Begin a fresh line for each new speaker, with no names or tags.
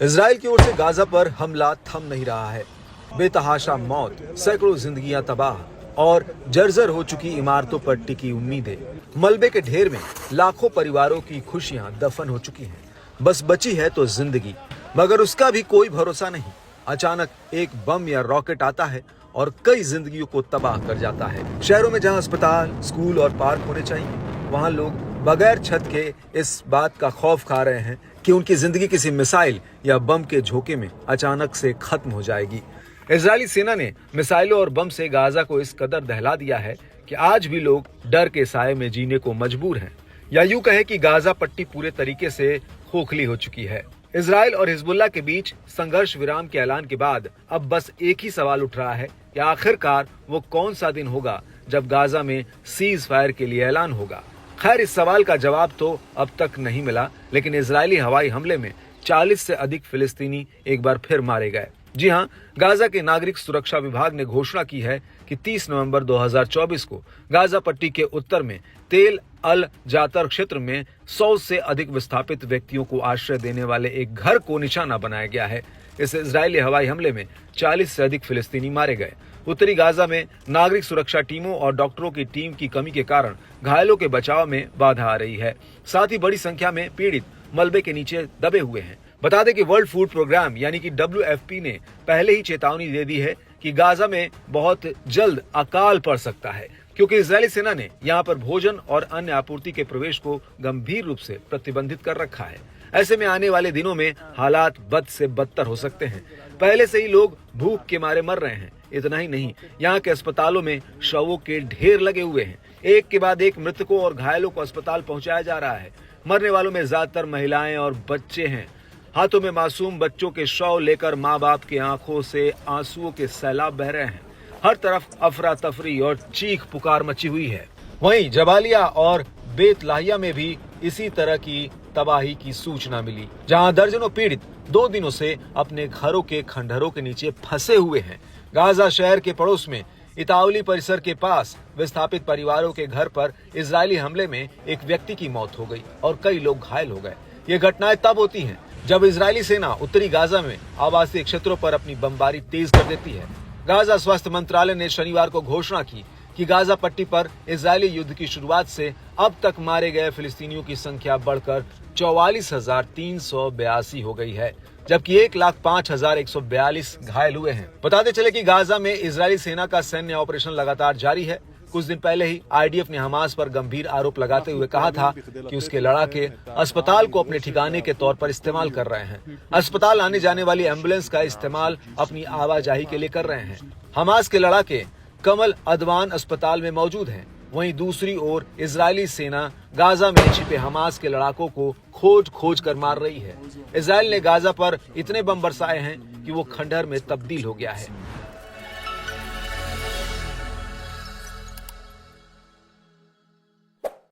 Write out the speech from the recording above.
Israel की ओर से Gaza पर हमला थम नहीं रहा है। बेतहाशा मौत, सैकड़ों जिंदगियां तबाह और जर्जर हो चुकी इमारतों पर टिकी उम्मीदें। मलबे के ढेर में लाखों परिवारों की खुशियां दफन हो चुकी हैं। बस बची है तो जिंदगी, मगर उसका भी कोई भरोसा नहीं। अचानक एक बम या रॉकेट आता है और कई जिंदगियों को तबाह कर जाता है। शहरों में जहां अस्पताल, स्कूल और पार्क होने चाहिए, वहां लोग बगैर छत के इस बात का खौफ खा रहे हैं कि उनकी जिंदगी किसी मिसाइल या बम के झोंके में अचानक से खत्म हो जाएगी। इजरायली सेना ने मिसाइलों और बम से गाजा को इस कदर दहला दिया है कि आज भी लोग डर के साए में जीने को मजबूर हैं। या यूं कहे कि गाजा पट्टी पूरे तरीके से खोखली हो चुकी है। इजराइल और हिजबुल्लाह के बीच संघर्ष विराम के ऐलान के बाद अब बस एक ही सवाल उठ रहा है कि आखिरकार वो कौन सा दिन होगा जब गाजा में सीज फायर के लिए ऐलान होगा। खैर, इस सवाल का जवाब तो अब तक नहीं मिला, लेकिन इजरायली हवाई हमले में 40 से अधिक फिलिस्तीनी एक बार फिर मारे गए। जी हां, गाजा के नागरिक सुरक्षा विभाग ने घोषणा की है कि 30 नवंबर 2024 को गाजा पट्टी के उत्तर में तेल अल जातर क्षेत्र में 100 से अधिक विस्थापित व्यक्तियों को आश्रय देने वाले एक घर को निशाना बनाया गया है। इस इजरायली हवाई हमले में 40 से अधिक फिलिस्तीनी मारे गए। उत्तरी गाजा में नागरिक सुरक्षा टीमों और डॉक्टरों की टीम की कमी के कारण घायलों के बचाव में बाधा आ रही है। साथ ही बड़ी संख्या में पीड़ित मलबे के नीचे दबे हुए हैं। बता दें कि वर्ल्ड फूड प्रोग्राम यानी कि WFP ने पहले ही चेतावनी दे दी है कि गाजा में बहुत जल्द अकाल पड़ सकता है, क्योंकि इजरायली सेना ने यहां पर भोजन और अन्य आपूर्ति के प्रवेश को गंभीर रूप से प्रतिबंधित कर रखा है। ऐसे में आने वाले दिनों में हालात बद से बदतर हो सकते हैं। पहले से ही लोग भूख के मारे मर रहे हैं। इतना ही नहीं, यहाँ के अस्पतालों में शवों के ढेर लगे हुए हैं। एक के बाद एक मृतकों और घायलों को अस्पताल पहुंचाया जा रहा है। मरने वालों में ज्यादातर महिलाएं और बच्चे हैं। हाथों में मासूम बच्चों के शव लेकर माँ बाप की आंखों से आंसुओं के सैलाब बह रहे हैं। हर तरफ अफरा तफरी और चीख पुकार मची हुई है। वहीं जबालिया और बेतलाहिया में भी इसी तरह की तबाही की सूचना मिली, जहां दर्जनों पीड़ित 2 दिनों से अपने घरों के खंडहरों के नीचे फंसे हुए हैं। गाजा शहर के पड़ोस में इतावली परिसर के पास विस्थापित परिवारों के घर पर इजरायली हमले में एक व्यक्ति की मौत हो गई और कई लोग घायल हो गए। ये घटनाएं तब होती हैं जब इजरायली सेना उत्तरी गाजा में आवासीय क्षेत्रों पर अपनी बमबारी तेज कर देती है। गाजा स्वास्थ्य मंत्रालय ने शनिवार को घोषणा की कि गाजा पट्टी पर इजरायली युद्ध की शुरुआत से अब तक मारे गए फिलिस्तीनियों की संख्या बढ़कर 44,382 हो गई है, जबकि 1,05,142 घायल हुए हैं। बताते चले कि गाजा में इजरायली सेना का सैन्य ऑपरेशन लगातार जारी है। कुछ दिन पहले ही IDF ने हमास पर गंभीर आरोप लगाते हुए कहा था कि उसके लड़ाके अस्पताल को अपने ठिकाने के तौर पर इस्तेमाल कर रहे हैं। अस्पताल आने जाने वाली एम्बुलेंस का इस्तेमाल अपनी आवाजाही के लिए कर रहे हैं। हमास के लड़ाके कमल अदवान अस्पताल में मौजूद हैं। वहीं दूसरी ओर इजरायली सेना गाजा में छिपे हमास के लड़ाकों को खोज कर मार रही है। इजराइल ने गाजा पर इतने बम बरसाए हैं कि वो खंडहर में तब्दील हो गया है।